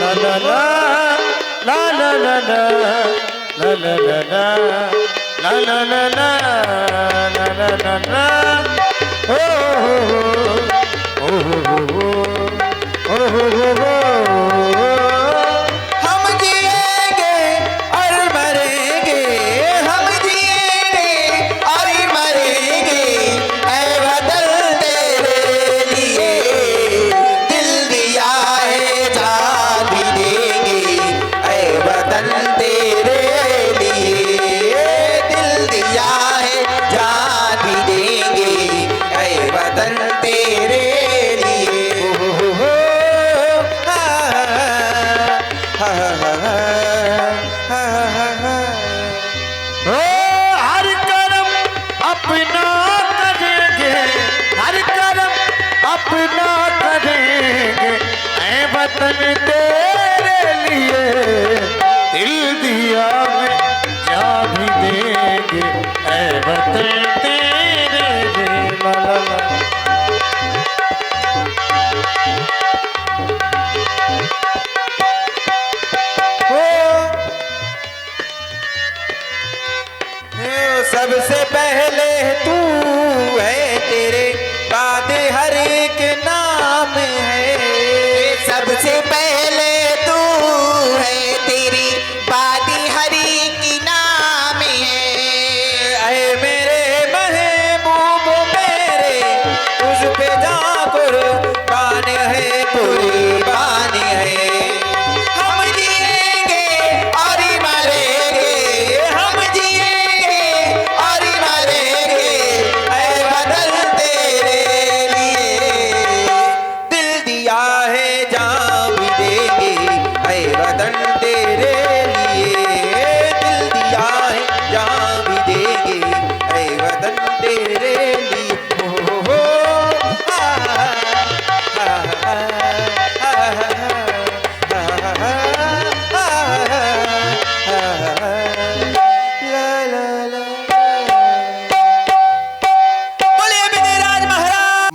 ला ला ला ला ला ला ला ला ला ला ला ला ला ला ला ला ला हो हो हो हो हो हो हो। हम जिएंगे और मरेंगे, हम जिएंगे और मरेंगे, ऐ वतन तेरे लिए दिल दिया है जान भी देंगे, ऐ वतन तेरे लिए दिल दिया है जान भी देंगे, ऐ वतन तेरे लिए। हर कर्म अपना करेंगे, हर कर्म अपना करेंगे, ऐ वतन तेरे लिए दिल दिया में जा भी देंगे, ऐ वतन तेरे लिए। ला ला ला। सबसे पहले तू है, तेरे बाद हर एक नाम है। सबसे पहले तू है, तेरी बाद हर एक नाम है। ऐ मेरे महबूब मेरे, तुझ पे जा कुर्बान है, कुर्बान है। हम जिएंगे और मरेंगे, हम जिएंगे और मरेंगे, ऐ वतन तेरे लिए दिल दिया है जान भी देंगे, ऐ वतन तेरे लिए दिल दिया है जान भी देंगे, ऐ वतन तेरे लिए। हो हो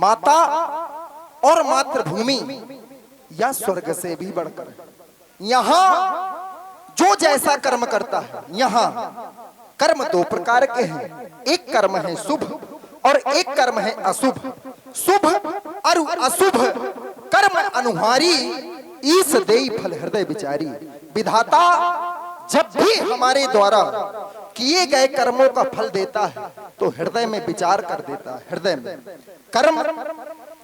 माता और मातृभूमि या स्वर्ग से भी बढ़कर यहाँ जो जैसा कर्म करता है, यहाँ कर्म दो प्रकार के हैं। एक कर्म है शुभ और एक कर्म है अशुभ। शुभ और अशुभ कर्म अनुहारी, ईश देई फल हृदय विचारी। विधाता जब भी हमारे द्वारा किए गए कर्मों का फल देता है तो हृदय में विचार कर देता है। हृदय में कर्म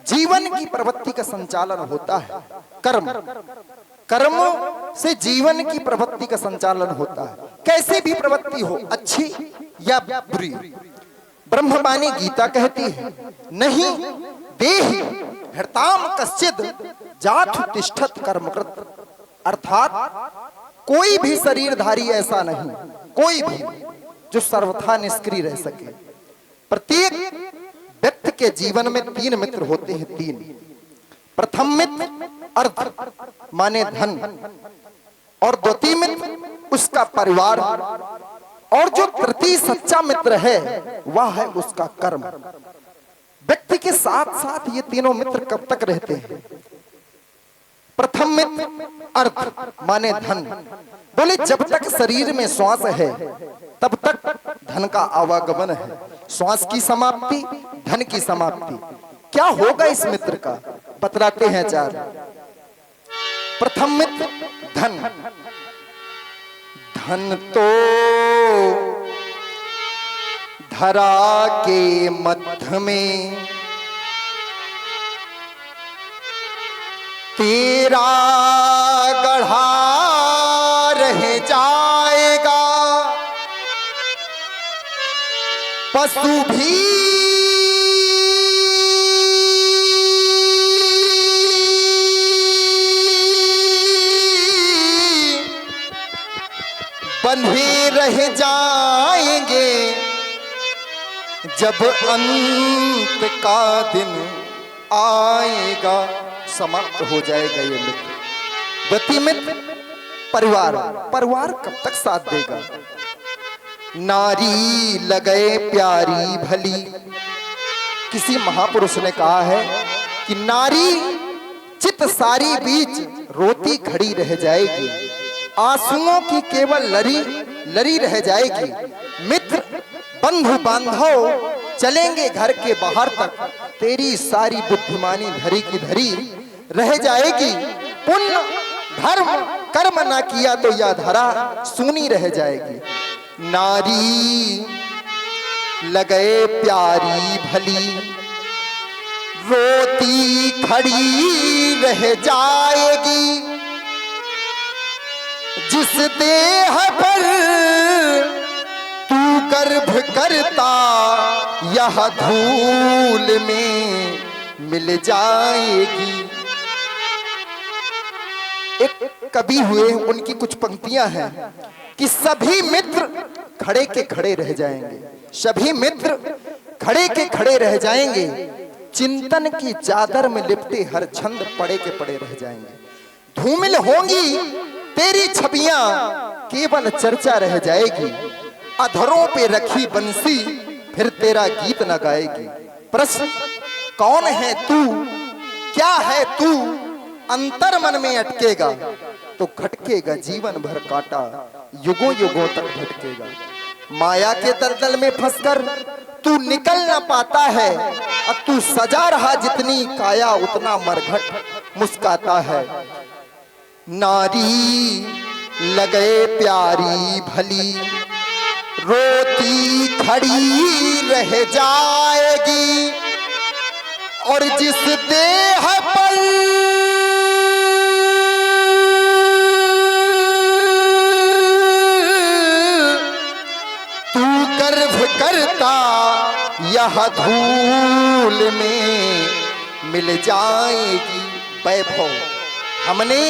जीवन की प्रवृत्ति का संचालन होता है। कर्म से जीवन की प्रवृत्ति का संचालन होता है, कैसी भी प्रवृत्ति हो, अच्छी या बुरी। ब्रह्मवाणी गीता कहती है, नहीं देहि हृताम कश्चिद जातु तिष्ठत कर्मकृत। अर्थात कोई भी शरीरधारी ऐसा नहीं, कोई भी जो सर्वथा निष्क्रिय रह सके। प्रत्येक व्यक्ति के जीवन में तीन मित्र होते हैं। तीन। प्रथम मित्र अर्थ माने धन, और द्वितीय मित्र उसका परिवार, और जो तृतीय सच्चा मित्र है वह है उसका कर्म। व्यक्ति के साथ साथ ये तीनों मित्र कब तक रहते हैं? प्रथम मित्र अर्थ माने धन, बोले जब तक शरीर में श्वास है तब तक धन का आवागमन है। श्वास की समाप्ति धन की समाप्ति। क्या होगा इस मित्र का? बतलाते हैं चार। प्रथम मित्र धन। धन तो धरा के मध्य में तेरा गढ़ा रह जाएगा, पशु भी बंधे रह जाएंगे, जब अंत का दिन आएगा समाप्त हो जाएगा ये मित्र। गति मित्र परिवार। परिवार कब तक साथ देगा? नारी लगे प्यारी भली। किसी महापुरुष ने कहा है कि नारी चित सारी बीच रोती खड़ी रह जाएगी, आंसुओं की केवल लरी लरी रह जाएगी। मित्र बंधु बांधव चलेंगे घर के बाहर तक, तेरी सारी बुद्धिमानी धरी की धरी रह जाएगी। पुण्य धर्म कर्म ना किया तो यह धरा सूनी रह जाएगी। नारी लगे प्यारी भली, रोती खड़ी रह जाएगी। जिस देह पर तू गर्भ करता, यह धूल में मिल जाएगी। एक कवि हुए, उनकी कुछ पंक्तियां हैं कि सभी मित्र खड़े के खड़े रह जाएंगे, सभी मित्र खड़े के खड़े रह जाएंगे। चिंतन की चादर में लिपटे हर छंद पड़े के पड़े रह जाएंगे। धूमिल होंगी तेरी छवियां, केवल चर्चा रह जाएगी। अधरों पे रखी बंसी फिर तेरा गीत न गाएगी। प्रश्न कौन है तू, क्या है तू, अंतर मन में अटकेगा तो खटकेगा जीवन भर काटा, युगों युगों तक भटकेगा। माया के दलदल में फंसकर तू निकल ना पाता है, अब तू सजा रहा जितनी काया उतना मरघट मुस्काता है। नारी लगे प्यारी भली, रोती खड़ी रह जाएगी। और जिस देह पर तू गर्भ करता, यह धूल में मिल जाएगी। वैभव हमने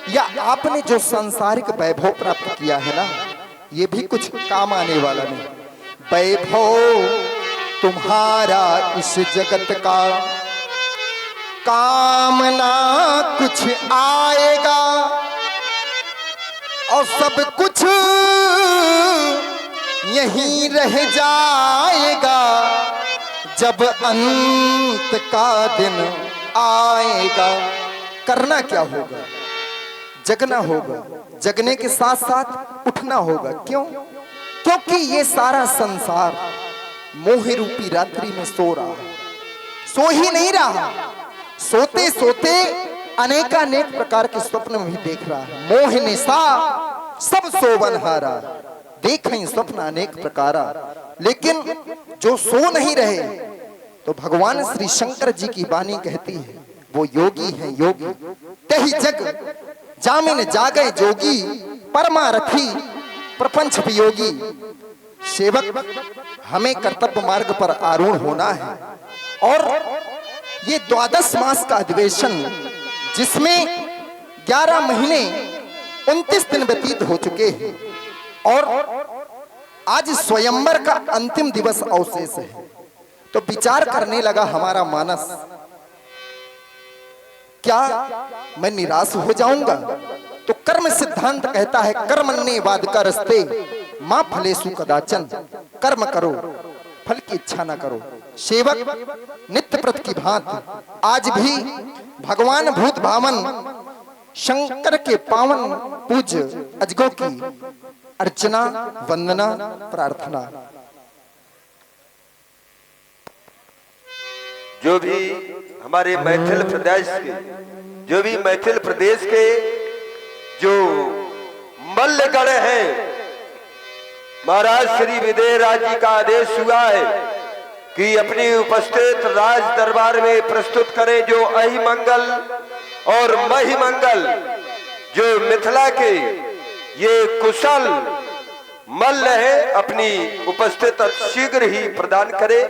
या आपने जो सांसारिक वैभव प्राप्त किया है ना, ये भी कुछ काम आने वाला नहीं। वैभव तुम्हारा इस जगत का काम ना कुछ आएगा, और सब कुछ यहीं रह जाएगा। जब अंत का दिन आएगा, करना क्या होगा? जगना होगा। जगने के साथ साथ उठना होगा। क्यों? क्योंकि ये सारा संसार मोह रूपी रात्रि में सो रहा है, सो ही नहीं रहा, सोते सोते अनेकानेक प्रकार के स्वप्न भी देख रहा है। मोह निशा सब सोवनहारा, देखें स्वप्न अनेक प्रकारा। लेकिन जो सो नहीं रहे, तो भगवान श्री शंकर जी की वाणी कहती है, वो योगी है योगी। तही जग जामिन जागे जोगी, परमारथी प्रपंच वियोगी। सेवक हमें कर्तव्य मार्ग पर आरूढ़ होना है। और ये 12 मास का अधिवेशन, जिसमें 11 महीने 29 दिन व्यतीत हो चुके हैं, और आज स्वयंवर का अंतिम दिवस अवशेष है, तो विचार करने लगा हमारा मानस, क्या मैं निराश हो जाऊंगा? तो कर्म सिद्धांत कहता है, कर्मण्ये वादका रस्ते मां फलेषु कदाचन। कर्म करो, फल की इच्छा ना करो। सेवक नित्य प्रत की भांति आज भी भगवान भूत भावन शंकर के पावन पूज्य अजगों की अर्चना वंदना प्रार्थना। जो भी हमारे मैथिल प्रदेश के जो मल्लगढ़ हैं, महाराज श्री विदेहराज जी का आदेश हुआ है कि अपनी उपस्थित राज दरबार में प्रस्तुत करें जो अहिमंगल और महिमंगल, जो मिथिला के ये कुशल मल्ल है, अपनी उपस्थित शीघ्र ही प्रदान करें,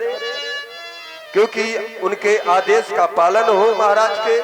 क्योंकि उनके आदेश का पालन हो महाराज के।